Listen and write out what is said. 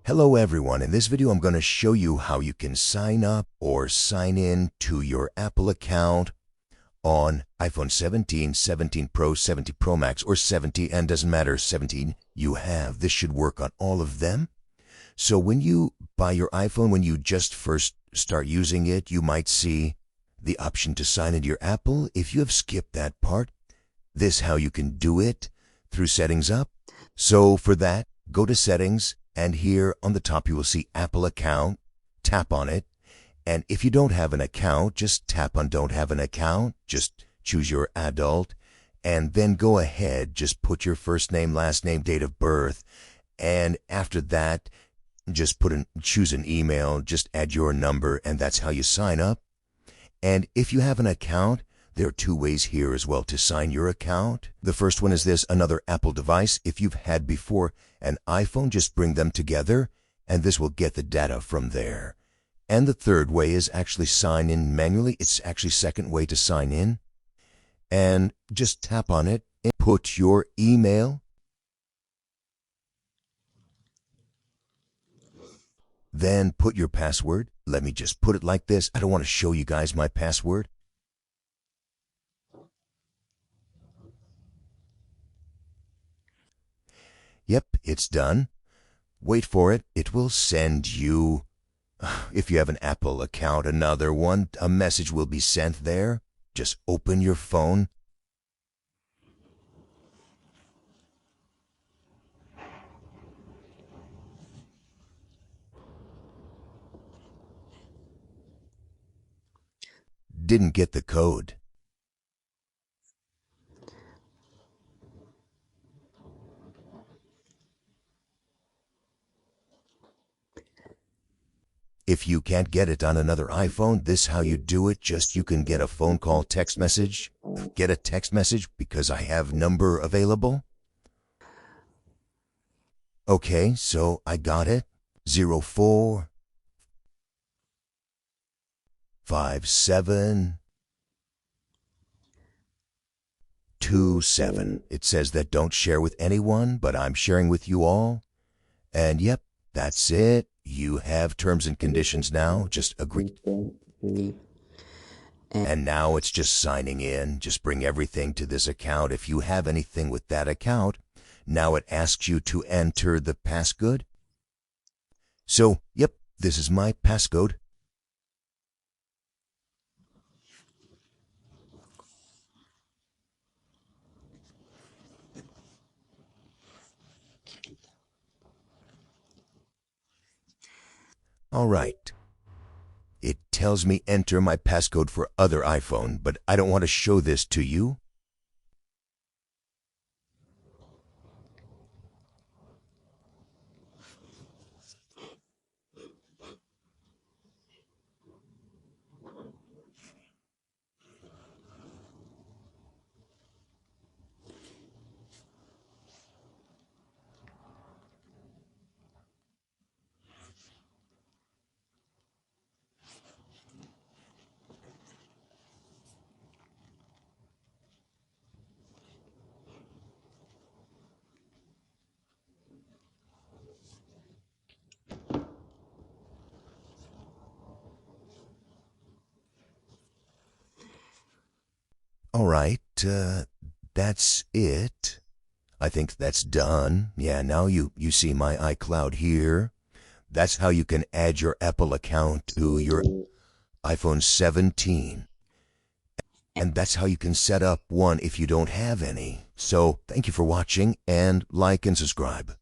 Hello everyone, in this video I'm going to show you how you can sign up or sign in to your Apple account on iPhone 17, 17 Pro, 17 Pro Max, or 17, and doesn't matter, 17 you have. This should work on all of them. So when you buy your iPhone, when you just first start using it, you might see the option to sign into your Apple. If you have skipped that part, this is how you can do it through Settings Up. So for that, go to Settings, and here on the top you will see Apple Account. Tap on it. And if you don't have an account, just tap on Don't Have an Account. Just choose your adult. And then go ahead, just put your first name, last name, date of birth. And after that, just choose an email, just add your number, and that's how you sign up. And if you have an account, there are two ways here as well to sign your account. The first one is this, another Apple device. If you've had before an iPhone, just bring them together, and this will get the data from there. And the third way is actually sign in manually. It's actually second way to sign in. And just tap on it and put your email. Then put your password. Let me just put it like this. I don't want to show you guys my password. Yep, it's done. Wait for it. It will send you, if you have an Apple account, another one. A message will be sent there. Just open your phone. Didn't get the code. If you can't get it on another iPhone, this is how you do it. Just you can get a phone call, text message. Get a text message because I have number available. Okay, so I got it. 045727. It says that don't share with anyone, but I'm sharing with you all. And yep, that's it. You have terms and conditions now. Just agree. And now it's just signing in. Just bring everything to this account. If you have anything with that account, now it asks you to enter the passcode. So, yep, this is my passcode. All right. It tells me enter my passcode for other iPhone, but I don't want to show this to you. All right, that's it. I think that's done. Yeah, now you see my iCloud here. That's how you can add your Apple account to your iPhone 17. And that's how you can set up one if you don't have any. So, thank you for watching, and like and subscribe.